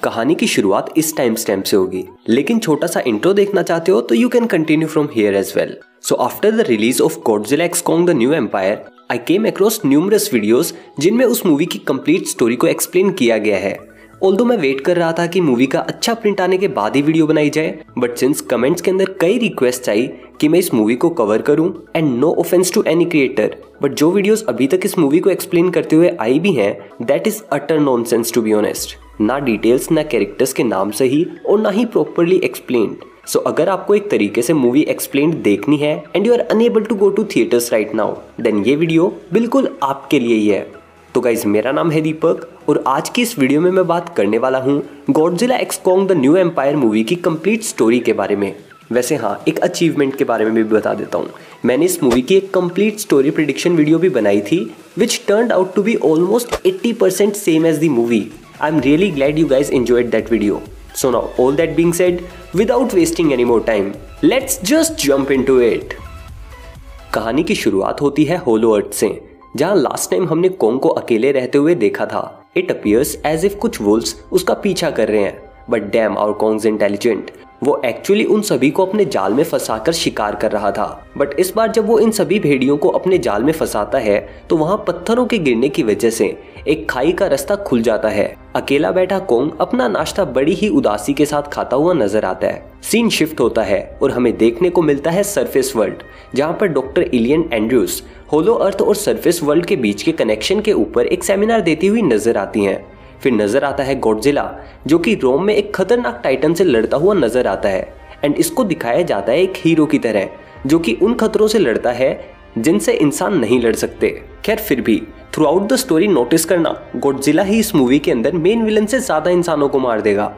कहानी की शुरुआत इस टाइम स्टैम्प से होगी, लेकिन छोटा सा इंट्रो देखना चाहते हो तो you can continue from here as well. So after the release of Godzilla x Kong the new empire, I came across numerous videos जिनमें उस मूवी की कंप्लीट स्टोरी को एक्सप्लेन किया गया है। ऑल्दो मैं वेट कर रहा था कि मूवी का अच्छा प्रिंट आने के बाद ही वीडियो बनाई जाए, बट सिंस कमेंट्स के अंदर कई रिक्वेस्ट आई कि मैं इस मूवी को कवर करूं, and no offence to any creator, but जो वीडियोस अभी तक इस मूवी को एक्सप्लेन करते हुए आई भी हैं, that is utter nonsense to be honest. ना डिटेल्स, ना कैरेक्टर्स के नाम सही और ना ही प्रॉपरली एक्सप्लेन्ड। सो अगर आपको एक तरीके से मूवी एक्सप्लेन्ड देखनी है and you are unable to go to theatres right now, then ये वीडियो बिल्कुल आपके लिए ही है। तो गाइज, मेरा नाम है दीपक और आज की इस वीडियो में मैं बात करने वाला हूँ Godzilla x Kong the new empire movie की कंप्लीट स्टोरी के बारे में। वैसे हाँ, एक अचीवमेंट के बारे में भी बता देता हूँ। मैंने इस मूवी की एक कंप्लीट स्टोरी प्रेडिक्शन वीडियो भी बनाई थी, which turned out to be almost 80% same as the movie. I am really glad you guys enjoyed that video. So now all that being said, without wasting any more time, let's just jump into it। कहानी की शुरुआत होती है होलो अर्थ से, जहां last time हमने Kong को अकेले रहते हुए देखा था। इट अपीयर्स एज इफ कुछ वुल्व्स उसका पीछा कर रहे हैं, बट डैम आवर कोंग्स इंटेलिजेंट। वो एक्चुअली उन सभी को अपने जाल में फंसाकर शिकार कर रहा था, बट इस बार जब वो इन सभी भेड़ियों को अपने जाल में फंसाता है तो वहां पत्थरों के गिरने की वजह से एक खाई का रास्ता खुल जाता है। अकेला बैठा कोंग अपना नाश्ता बड़ी ही उदासी के साथ खाता हुआ नजर आता है। सीन शिफ्ट होता है और हमें देखने को मिलता है सरफेस वर्ल्ड, जहां पर डॉक्टर इलियन एंड्रूज होलो अर्थ और सरफेस वर्ल्ड के बीच के कनेक्शन के ऊपर एक सेमिनार देती हुई नजर आती हैं। फिर नजर आता है गॉडजिला, जो कि रोम में एक खतरनाक टाइटन से लड़ता हुआ नजर आता है, एंड इसको दिखाया जाता है एक हीरो की तरह, जो कि उन खतरों से लड़ता है जिनसे इंसान नहीं लड़ सकते। खैर, फिर भी through out the story notice करना, गॉडजिला ही इस मूवी के अंदर मेन विलन से ज्यादा इंसानों को मार देगा।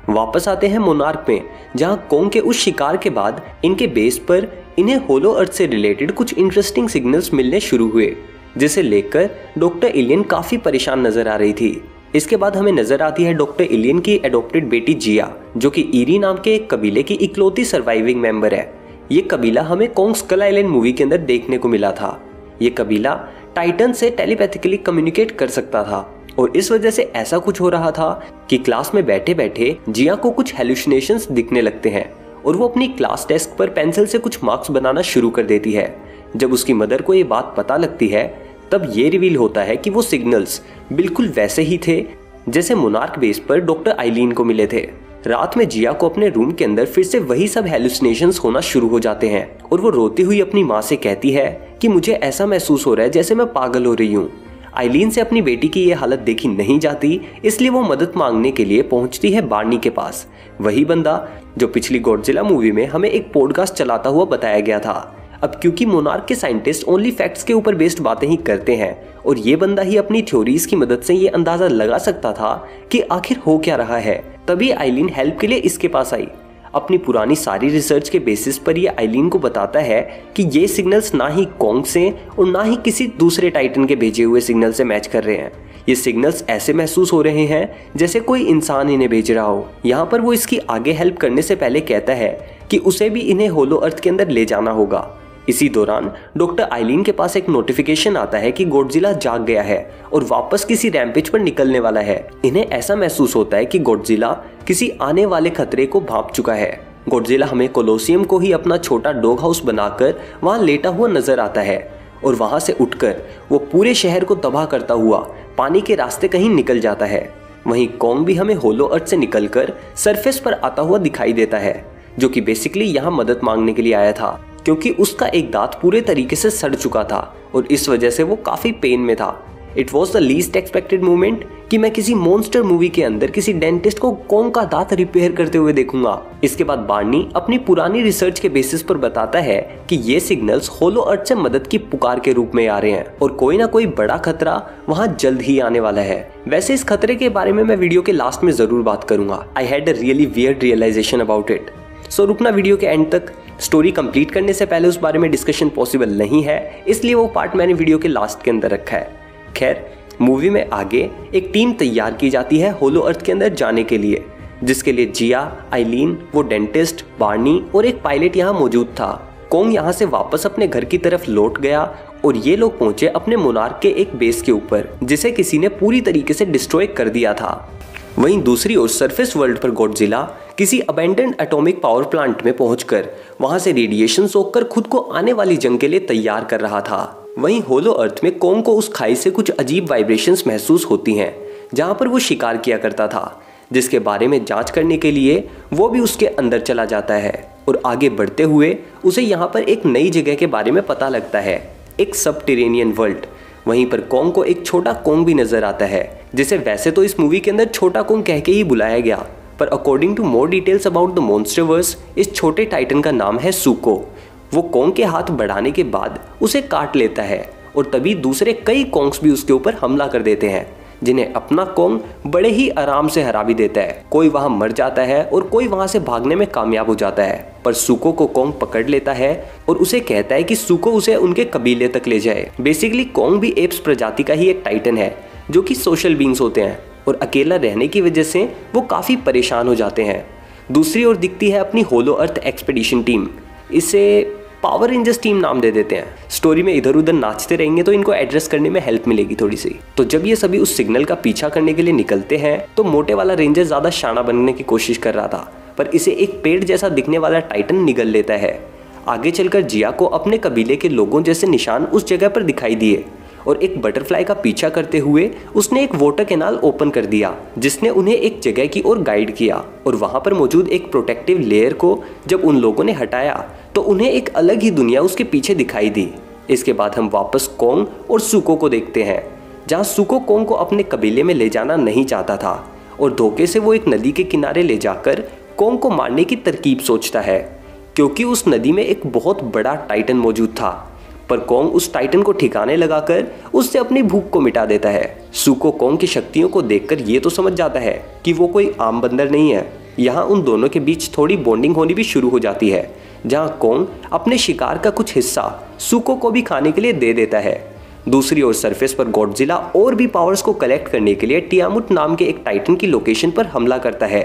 वापस आते हैं मोनार्क में, जहां कोंग के उस शिकार के बाद इनके बेस पर इन्हें होलो अर्थ से रिलेटेड कुछ इंटरेस्टिंग सिग्नल्स मिलने शुरू हुए, जिसे लेकर डॉक्टर इलियन काफी परेशान नजर आ रही थी। इसके बाद हमें नजर आती है डॉक्टर इलियन की एडॉप्टेड बेटी जिया, जो कि ईरी नाम के एक कबीले की इकलौती सर्वाइविंग मेंबर है। ये कबीला हमें कोंग स्कल आइलैंड मूवी के अंदर देखने को मिला था। ये कबीला टाइटन से टेलीपैथिकली कम्युनिकेट कर सकता था, और इस वजह से ऐसा कुछ हो रहा था कि क्लास में बैठे बैठे जिया को कुछ हेलुसिनेशंस दिखने लगते हैं और वो अपनी क्लास डेस्क पर पेंसिल से कुछ मार्क्स बनाना शुरू कर देती है। जब उसकी मदर को ये बात पता लगती है, तब ये रिवील होता है कि वो सिग्नल्स बिल्कुल वैसे ही थे जैसे मोनार्क बेस पर डॉक्टर आइलीन को मिले थे। रात में जिया को अपने रूम के अंदर फिर से वही सब हेलुसिनेशंस होना शुरू हो जाते हैं, और वो रोती हुई अपनी माँ से कहती है कि मुझे ऐसा महसूस हो रहा है जैसे मैं पागल हो रही हूँ। आइलीन से अपनी बेटी की ये हालत देखी नहीं जाती, इसलिए वो मदद मांगने के लिए पहुंचती है बार्नी के पास, वही बंदा जो पिछली गॉडजिला मूवी में हमें एक पॉडकास्ट चलाता हुआ बताया गया था। अब क्योंकि मोनार्क के साइंटिस्ट ओनली फैक्ट्स के ऊपर बेस्ड बातें ही करते हैं, और ये बंदा ही अपनी थ्योरीज की मदद से ये अंदाजा लगा सकता था कि आखिर हो क्या रहा है, तभी आइलीन हेल्प के लिए इसके पास आई। अपनी पुरानी सारी रिसर्च के बेसिस पर ये आइलीन को बताता है कि ये सिग्नल्स ना ही कोंग से और ना ही किसी दूसरे टाइटन के भेजे हुए सिग्नल से मैच कर रहे हैं। ये सिग्नल्स ऐसे महसूस हो रहे हैं जैसे कोई इंसान इन्हें भेज रहा हो। यहाँ पर वो इसकी आगे हेल्प करने से पहले कहता है कि उसे भी इन्हें होलो अर्थ के अंदर ले जाना होगा। इसी दौरान डॉक्टर आइलीन के पास एक नोटिफिकेशन आता है कि गॉडजिला जाग गया है और वापस किसी रैम्पेज पर निकलने वाला है। इन्हें ऐसा महसूस होता है कि गॉडजिला किसी आने वाले खतरे को भांप चुका है। गॉडजिला हमें कोलोसियम को ही अपना छोटा डॉग हाउस बनाकर वहां लेटा हुआ नजर आता है, और वहां से उठकर वो पूरे शहर को तबाह करता हुआ पानी के रास्ते कहीं निकल जाता है। वहीं कोंग भी हमें होलो अर्थ से निकलकर सरफेस पर आता हुआ दिखाई देता है, जो कि बेसिकली यहाँ मदद मांगने के लिए आया था, क्योंकि उसका एक दांत पूरे तरीके से सड़ चुका था और इस वजह से वो काफी पेन में था। It was the least expected moment कि मैं किसी मॉन्स्टर मूवी के अंदर किसी डेंटिस्ट को कोंग का दांत रिपेयर करते हुए देखूंगा। इसके बाद बार्नी अपनी पुरानी रिसर्च के बेसिस पर बताता है कि ये सिग्नल्स होलो अर्थ से मदद की पुकार के रूप में आ रहे हैं, और कोई ना कोई बड़ा खतरा वहां जल्द ही आने वाला है। वैसे इस खतरे के बारे में मैं वीडियो के लास्ट में जरूर बात करूंगा। I had a really weird realization about it. So रुकना वीडियो के एंड तक। स्टोरी कंप्लीट करने से पहले उस बारे में डिस्कशन पॉसिबल नहीं है, इसलिए वो पार्ट मैंने वीडियो के लास्ट के अंदर रखा है। खैर, मूवी में आगे एक टीम तैयार की जाती है होलो अर्थ के अंदर जाने के लिए, जिसके लिए जिया, आइलीन, वो डेंटिस्ट, बार्नी और एक पायलट यहाँ मौजूद था। कोंग यहाँ से वापस अपने घर की तरफ लौट गया और ये लोग पहुंचे अपने मोनार्क के एक बेस के ऊपर, जिसे किसी ने पूरी तरीके से डिस्ट्रॉय कर दिया था। वहीं दूसरी ओर सरफेस वर्ल्ड पर गॉडजिला किसी अबैंडन्ड एटॉमिक पावर प्लांट में पहुंचकर वहां से रेडिएशन सोखकर खुद को आने वाली जंग के लिए तैयार कर रहा था। वहीं होलो अर्थ में कोंग को उस खाई से कुछ अजीब वाइब्रेशंस महसूस होती हैं जहां पर वो शिकार किया करता था, जिसके बारे में जांच करने के लिए वो भी उसके अंदर चला जाता है और आगे बढ़ते हुए उसे यहाँ पर एक नई जगह के बारे में पता लगता है, एक सबटेरेनियन वर्ल्ड। वहीं पर कोंग को एक छोटा कोंग भी नजर आता है, जिसे वैसे तो इस मूवी के अंदर छोटा कोंग कह के ही बुलाया गया, पर according to more details about the MonsterVerse इस छोटे टाइटन का नाम है सुको। वो कोंग के हाथ बढ़ाने के बाद उसे काट लेता है और तभी दूसरे कई कोंग्स भी उसके ऊपर हमला कर देते हैं, जिन्हें अपना कोंग बड़े ही आराम से हरा भी देता है। कोई वहां मर जाता है और कोई वहां से भागने में कामयाब हो जाता है, पर सुको को कोंग पकड़ लेता है और उसे कहता है कि सुको उसे उनके कबीले तक ले जाए। बेसिकली कोंग भी एप्स प्रजाति का ही एक टाइटन है जो कि सोशल बींग्स होते हैं और अकेला रहने की वजह से वो काफी परेशान हो जाते हैं। दूसरी ओर दिखती है अपनी होलो अर्थ एक्सपीडिशन टीम, इसे पावर रेंजर्स टीम नाम दे देते हैं। स्टोरी में इधर उधर नाचते रहेंगे तो इनको एड्रेस करने में हेल्प मिलेगी थोड़ी सी। तो जब ये सभी उस सिग्नल का पीछा करने के लिए निकलते हैं तो मोटे वाला रेंजर ज्यादा शाना बनने की कोशिश कर रहा था, पर इसे एक पेड़ जैसा दिखने वाला टाइटन निगल लेता है। आगे चलकर जिया को अपने कबीले के लोगों जैसे निशान उस जगह पर दिखाई दिए और एक बटरफ्लाई का पीछा करते हुए उसने एक वाटर कैनाल ओपन कर दिया, जिसने उन्हें एक जगह की ओर गाइड किया। और वहां पर मौजूद एक प्रोटेक्टिव लेयर को जब उन लोगों ने हटाया तो उन्हें एक अलग ही दुनिया उसके पीछे दिखाई दी। इसके बाद हम वापस कोंग और सुको को देखते हैं, जहां सुको कोंग को अपने कबीले में ले जाना नहीं चाहता था और धोखे से वो एक नदी के किनारे ले जाकर कोंग को मारने की तरकीब सोचता है, क्योंकि उस नदी में एक बहुत बड़ा टाइटन मौजूद था। पर कोंग उस टाइटन को ठिकाने लगाकर उससे अपनी भूख को मिटा देता है। सुको कोंग की शक्तियों को देखकर ये तो समझ जाता है कि वो कोई आम बंदर नहीं है। यहाँ उन दोनों के बीच थोड़ी बॉन्डिंग होनी भी शुरू हो जाती है, जहाँ कोंग अपने शिकार का कुछ हिस्सा सुको को भी खाने के लिए दे देता है। दूसरी ओर सरफेस पर गॉडजिला और भी पावर्स को कलेक्ट करने के लिए टियामुट नाम के एक टाइटन की लोकेशन पर हमला करता है,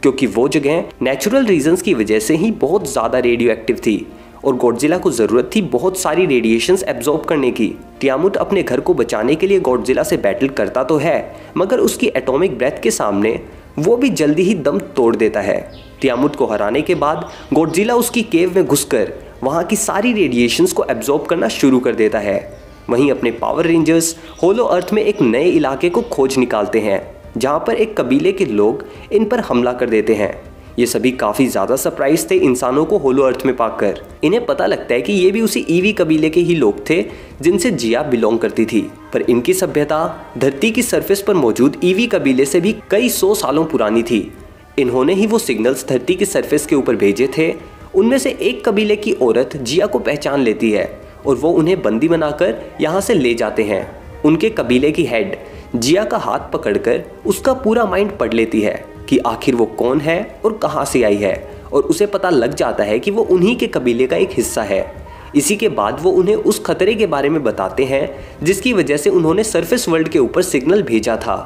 क्योंकि वो जगह नेचुरल रीजंस की वजह से ही बहुत ज़्यादा रेडियो एक्टिव थी और गॉडजिला को ज़रूरत थी बहुत सारी रेडिएशंस एब्जॉर्ब करने की। टियामुट अपने घर को बचाने के लिए गॉडजिला से बैटल करता तो है, मगर उसकी एटॉमिक ब्रेथ के सामने वो भी जल्दी ही दम तोड़ देता है। टियामुट को हराने के बाद गॉडजिला उसकी केव में घुसकर वहाँ की सारी रेडिएशंस को एब्जॉर्ब करना शुरू कर देता है। वहीं अपने पावर रेंजर्स होलो अर्थ में एक नए इलाके को खोज निकालते हैं, जहाँ पर एक कबीले के लोग इन पर हमला कर देते हैं। ये सभी काफ़ी ज़्यादा सरप्राइज थे इंसानों को होलो अर्थ में पाकर। इन्हें पता लगता है कि ये भी उसी ईवी कबीले के ही लोग थे जिनसे जिया बिलोंग करती थी, पर इनकी सभ्यता धरती की सरफेस पर मौजूद ईवी कबीले से भी कई 100 सालों पुरानी थी। इन्होंने ही वो सिग्नल्स धरती की सरफेस के ऊपर भेजे थे। उनमें से एक कबीले की औरत जिया को पहचान लेती है और वो उन्हें बंदी बनाकर यहाँ से ले जाते हैं। उनके कबीले की हेड जिया का हाथ पकड़कर उसका पूरा माइंड पढ़ लेती है कि आखिर वो कौन है और कहां से आई है, और उसे पता लग जाता है कि वो उन्हीं के कबीले का एक हिस्सा है। इसी के बाद वो उन्हें उस खतरे के बारे में बताते हैं जिसकी वजह से उन्होंने सरफेस वर्ल्ड के ऊपर सिग्नल भेजा था,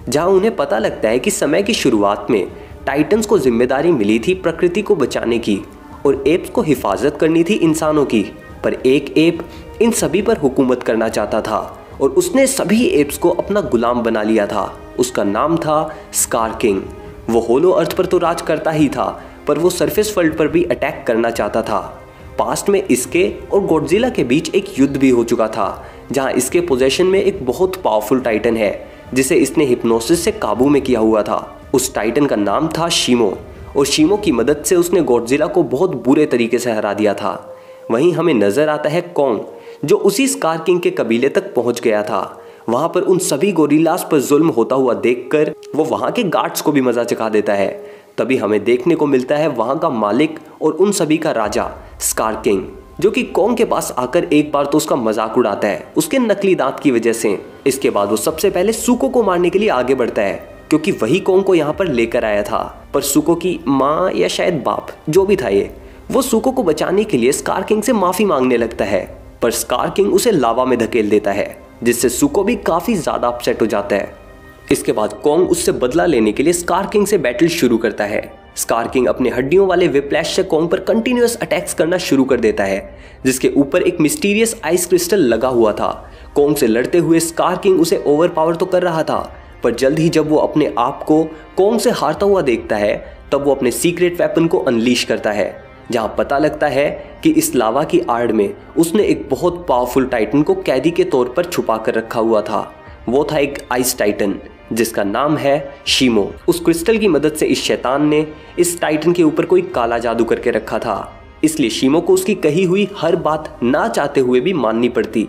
जहां उन्हें पता लगता है कि समय की शुरुआत में टाइटन्स को जिम्मेदारी मिली थी प्रकृति को बचाने की और एप्स को हिफाजत करनी थी इंसानों की। पर एक एप इन सभी पर हुकूमत करना चाहता था और उसने सभी एप्स को अपना गुलाम बना लिया था। उसका नाम था स्कार किंग। वो होलो अर्थ पर तो राज करता ही था, पर वो सरफेस वर्ल्ड पर भी अटैक करना चाहता था। पास्ट में इसके और गॉडजिला के बीच एक युद्ध भी हो चुका था, जहां इसके पोजेशन में एक बहुत पावरफुल टाइटन है जिसे इसने हिप्नोसिस से काबू में किया हुआ था। उस टाइटन का नाम था शीमो और शीमो की मदद से उसने गॉडजिला को बहुत बुरे तरीके से हरा दिया था। वहीं हमें नजर आता है कोंग, जो उसी स्कार किंग के कबीले तक पहुंच गया था। वहां पर उन सभी गोरिल्लास पर जुल्म होता हुआ देखकर वो वहां के गार्ड्स को भी मजा चखा देता है। तभी हमें देखने को मिलता है वहां का मालिक और उन सभी का राजा स्कार किंग, जो कि कोंग के पास आकर एक बार तो उसका मजाक उड़ाता है उसके नकली दांत की वजह से। इसके बाद वो सबसे पहले सुको को मारने के लिए आगे बढ़ता है, क्योंकि वही कोंग को यहाँ पर लेकर आया था। पर सुको की माँ या शायद बाप, जो भी था ये, वो सुको को बचाने के लिए स्कार किंग से माफी मांगने लगता है, पर स्कार किंग उसे लावा में धकेल देता है, जिससे सुको भी काफी ज्यादा अपसेट हो जाता है। इसके बाद कोंग उससे बदला लेने के लिए स्कार किंग से बैटल शुरू करता है। स्कार किंग अपने हड्डियों वाले विप्लैश से कोंग पर कंटिन्यूअस अटैक्स करना शुरू कर देता है, जिसके ऊपर एक मिस्टीरियस आइस क्रिस्टल लगा हुआ था। कोंग से लड़ते हुए स्कार किंग उसे ओवरपावर तो कर रहा था, पर जल्द ही जब वो अपने आप को कोंग से हारता हुआ देखता है तब वो अपने सीक्रेट वेपन को अनलीश करता है, जहां पता लगता है कि इस लावा की आड़ में उसने एक बहुत पावरफुल टाइटन को कैदी के तौर पर छुपा कर रखा हुआ था। वो था एक आइस टाइटन जिसका नाम है शीमो। उस क्रिस्टल की मदद से इस शैतान ने इस टाइटन के ऊपर कोई काला जादू करके रखा था, इसलिए शीमो को उसकी कही हुई हर बात ना चाहते हुए भी माननी पड़ती।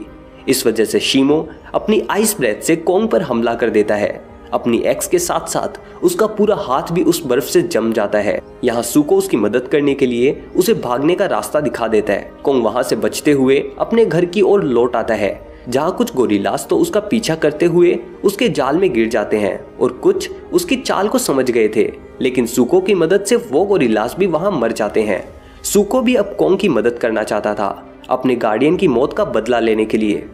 इस वजह से शीमो अपनी आइस ब्रेथ से कोंग पर हमला कर देता है। अपनी एक्स के साथ साथ उसका पूरा हाथ भी उस बर्फ से जम जाता है। यहाँ सुको उसकी मदद करने के लिए उसे भागने का रास्ता दिखा देता है। कोंग वहां से बचते हुए अपने घर की ओर लौट आता है, जहाँ कुछ गोरिल्लास तो उसका पीछा करते हुए उसके जाल में गिर जाते हैं और कुछ उसकी चाल को समझ गए थे, लेकिन सुको की मदद से वो गोरिल्लास भी वहां मर जाते हैं। सुको भी अब कोंग की मदद करना चाहता था अपने गार्डियन की मौत का बदला लेने के लिए।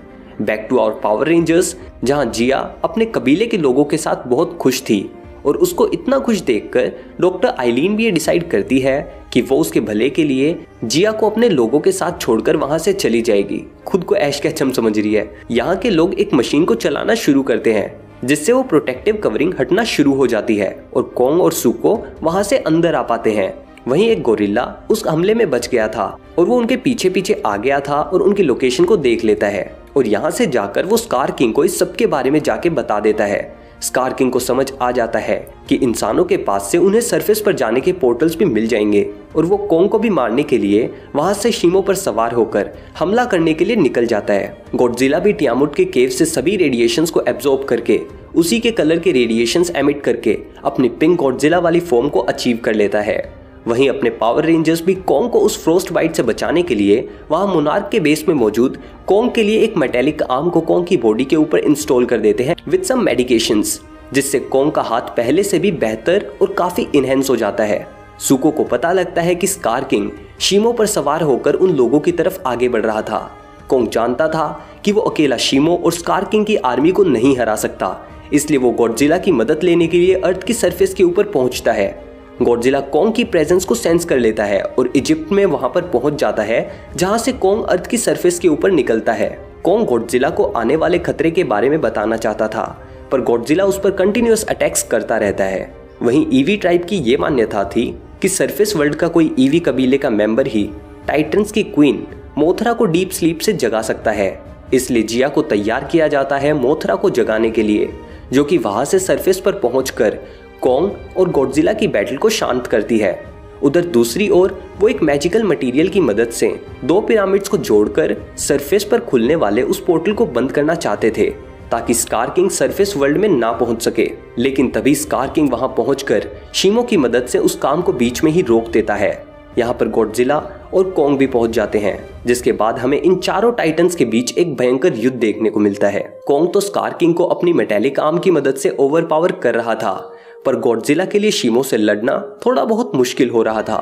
Back to our power rangers, जहां जिया अपने कबीले के लोगों के साथ बहुत खुश थी और उसको इतना खुश देखकर डॉक्टर आइलीन भी ये डिसाइड करती है कि वो उसके भले के लिए जिया को अपने लोगों के साथ छोड़कर वहां से चली जाएगी। खुद को ऐश कैचम समझ रही है। यहाँ के लोग एक मशीन को चलाना शुरू करते हैं जिससे वो प्रोटेक्टिव कवरिंग हटना शुरू हो जाती है और कोंग और सुको वहां से अंदर आ पाते हैं। वहीं एक गोरिल्ला उस हमले में बच गया था और वो उनके पीछे पीछे आ गया था और उनकी लोकेशन को देख लेता है और यहाँ से जाकर वो स्कार किंग को इस सब के बारे में जाके बता देता है। स्कार किंग को समझ आ जाता है कि इंसानों के पास से उन्हें सरफेस पर जाने के पोर्टल्स भी मिल जाएंगे और वो कोंग को भी मारने के लिए वहां से शीमो पर सवार होकर हमला करने के लिए निकल जाता है। गॉडजिला भी टियामुट के केव से सभी रेडिएशंस को एब्जॉर्ब करके उसी के कलर के रेडिएशंस एमिट करके अपनी पिंक गॉडजिला वाली फॉर्म को अचीव कर लेता है। वहीं अपने पावर रेंजर्स भी कोंग को उस फ्रोस्ट बाइट से बचाने के लिए वहां मोनार्क के बेस में मौजूद कोंग के लिए एक मेटेलिक आर्म को कोंग की बॉडी के ऊपर इंस्टॉल कर देते हैं विद सम मेडिकेशंस, जिससे कोंग का हाथ पहले से भी बेहतर और काफी इनहेंस हो जाता है। सुको को पता लगता है कि स्कार किंग शीमो पर सवार होकर उन लोगों की तरफ आगे बढ़ रहा था। कोंग जानता था कि वो अकेला शीमो और स्कार किंग की आर्मी को नहीं हरा सकता, इसलिए वो गॉडजिला की मदद लेने के लिए अर्थ की सरफेस के ऊपर पहुंचता है। गॉडजिला कोंग की प्रेजेंस को सेंस कर लेता है और इजिप्ट में वहां पर पहुंच जाता है, जहां से कोंग अर्थ की सरफेस के ऊपर निकलता है। कोंग गॉडजिला को आने वाले खतरे के बारे में बताना चाहता था, पर गॉडजिला उस पर कंटिन्यूअस अटैक्स करता रहता है। वहीं ईवी ट्राइब की ये मान्यता थी कि सरफेस वर्ल्ड का कोई ईवी कबीले का मेंबर ही टाइटन्स की क्वीन मोथरा को डीप स्लीप से जगा सकता है। इसलिए जिया को तैयार किया जाता है मोथरा को जगाने के लिए, जो कि वहां से सरफेस पर पहुंचकर कोंग और गॉडजिला की बैटल को शांत करती है। उधर दूसरी ओर वो एक मैजिकल मटेरियल की मदद से दो पिरामिड्स को जोड़कर सरफेस पर खुलने वाले उस पोर्टल को बंद करना चाहते थे, ताकि स्कार किंग सरफेस वर्ल्ड में ना पहुंच सके। लेकिन तभी स्कार किंग वहां पहुंचकर शीमो की मदद से उस काम को बीच में ही रोक देता है। यहाँ पर गॉडजिला और कोंग भी पहुंच जाते हैं, जिसके बाद हमें इन चारों टाइटन्स के बीच एक भयंकर युद्ध देखने को मिलता है। कोंग तो स्कार किंग को अपनी मेटेलिक आर्म की मदद से ओवरपावर कर रहा था, पर गॉडजिला के लिए शीमो से लड़ना थोड़ा बहुत मुश्किल हो रहा था।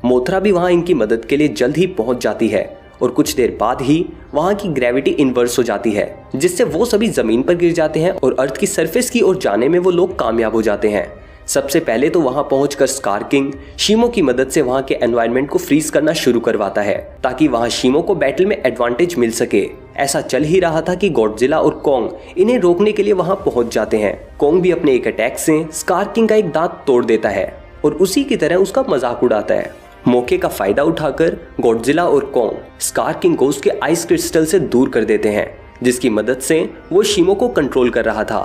मोथरा भी वहां इनकी मदद के लिए जल्द ही पहुंच जाती है और कुछ देर बाद ही वहां की ग्रेविटी इन्वर्स हो जाती है, जिससे वो सभी जमीन पर गिर जाते हैं और अर्थ की सरफेस की ओर जाने में वो लोग कामयाब हो जाते हैं। सबसे पहले तो वहां पहुंचकर स्कार किंग शीमो की मदद से वहां के एनवायरनमेंट को फ्रीज करना शुरू करवाता है, ताकि वहां शीमो को बैटल में एडवांटेज मिल सके। ऐसा चल ही रहा था कि गॉडजिला और कोंग इन्हें रोकने के लिए वहां पहुंच जाते हैं। कोंग भी अपने एक अटैक से स्कार किंग का एक दांत तोड़ देता है और उसी की तरह उसका मजाक उड़ाता है। मौके का फायदा उठाकर गॉडजिला और कोंग स्कार किंग को उसके आइस क्रिस्टल से दूर कर देते हैं, जिसकी मदद से वो शीमो को कंट्रोल कर रहा था।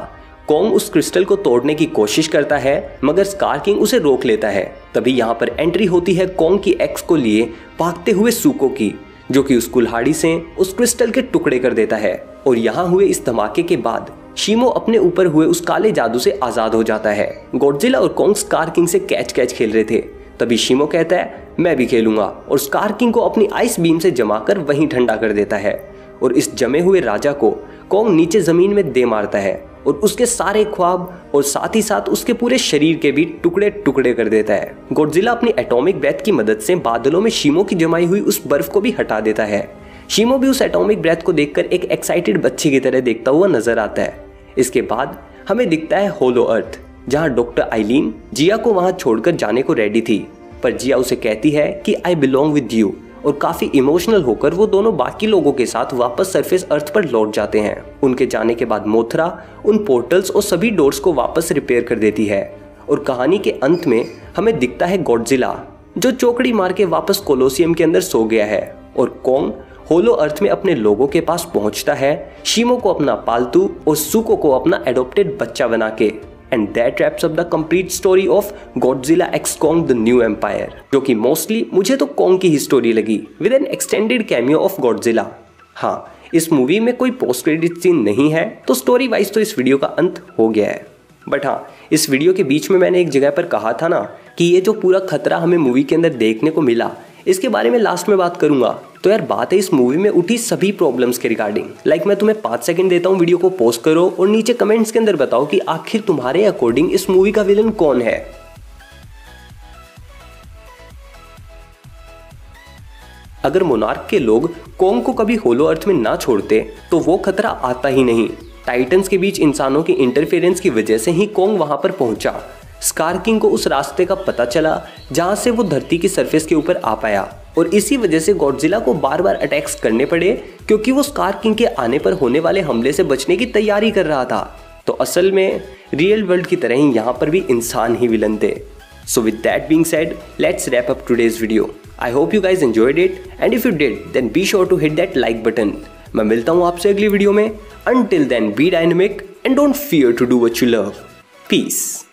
कोंग उस क्रिस्टल को तोड़ने की कोशिश करता है, मगर स्कार किंग उसे रोक लेता है। तभी यहाँ पर एंट्री होती है कोंग की एक्स को लिए भागते हुए सुको की, जो कि उस कुल्हाड़ी से उस क्रिस्टल के टुकड़े कर देता है। और यहाँ हुए इस धमाके के बाद शीमो अपने ऊपर हुए उस काले जादू से आजाद हो जाता है। गॉडजिला और कोंग स्कार किंग से कैच खेल रहे थे, तभी शीमो कहता है मैं भी खेलूंगा और स्कार किंग को अपनी आइस बीम से जमाकर वहीं ठंडा कर देता है। और इस जमे हुए राजा को कोंग नीचे जमीन में दे मारता है और उसके सारे ख्वाब और साथ ही साथ उसके पूरे शरीर के भी टुकड़े टुकड़े कर देता है। गॉडजिला अपनी एटॉमिक ब्रेथ की मदद से बादलों में शीमो की जमाई हुई उस बर्फ को भी हटा देता है। शीमो भी उस एटॉमिक ब्रेथ को देखकर एक एक्साइटेड बच्चे की तरह देखता हुआ नजर आता है। इसके बाद हमें दिखता है होलो अर्थ, जहां डॉक्टर आइलीन जिया को वहां छोड़कर जाने को रेडी थी, पर जिया उसे कहती है कि आई बिलोंग विद यू और काफी इमोशनल होकर वो दोनों बाकी लोगों के साथ वापस सरफेस अर्थ पर लौट जाते हैं। उनके जाने के बाद मोथरा उन पोर्टल्स और सभी डोर्स को वापस रिपेयर कर देती है और कहानी के अंत में हमें दिखता है गॉडजिला जो चौकड़ी मार के वापस कोलोसियम के अंदर सो गया है और कोंग होलो अर्थ में अपने लोगों के पास पहुंचता है, शिमो को अपना पालतू और सुको को अपना एडॉप्टेड बच्चा बना के। And that wraps up the complete story of Godzilla x Kong the new empire, जो कि मोस्टली मुझे तो कोंग की ही स्टोरी लगी with an extended cameo of Godzilla. हाँ, इस मूवी में कोई पोस्ट क्रेडिट सीन नहीं है तो स्टोरी वाइज तो इस वीडियो का अंत हो गया है। बट हाँ, इस वीडियो के बीच में मैंने एक जगह पर कहा था ना कि ये जो पूरा खतरा हमें मूवी के अंदर देखने को मिला इसके बारे में लास्ट में बात करूंगा। तो यार बात है इस मूवी में उठी सभी प्रॉब्लम्स के रिगार्डिंग। मैं तुम्हें 5 सेकंड देता हूँ, वीडियो को पॉज करो और नीचे कमेंट्स के अंदर बताओ कि आखिर तुम्हारे अकॉर्डिंग इस मूवी का विलन कौन है। अगर मोनार्क के लोग कोंग को कभी होलो अर्थ में ना छोड़ते तो वो खतरा आता ही नहीं। टाइटन्स के बीच इंसानों की इंटरफेरेंस की वजह से ही कोंग वहां पर पहुंचा। स्कार किंग को उस रास्ते का पता चला जहां से वो धरती की सरफेस के ऊपर आ पाया और इसी वजह से गॉडजिला को बार बार अटैक्स करने पड़े क्योंकि वो स्कार किंग के आने पर होने वाले हमले से बचने की तैयारी कर रहा था। तो असल में रियल वर्ल्ड की तरह ही यहाँ पर भी इंसान ही विलन थे। So with that being said, let's wrap up today's video. I hope you guys enjoyed it and if you did, then be sure to hit that like button. मैं मिलता हूँ आपसे अगली वीडियो में। Until then, be dynamic and don't fear to do what you love. Peace.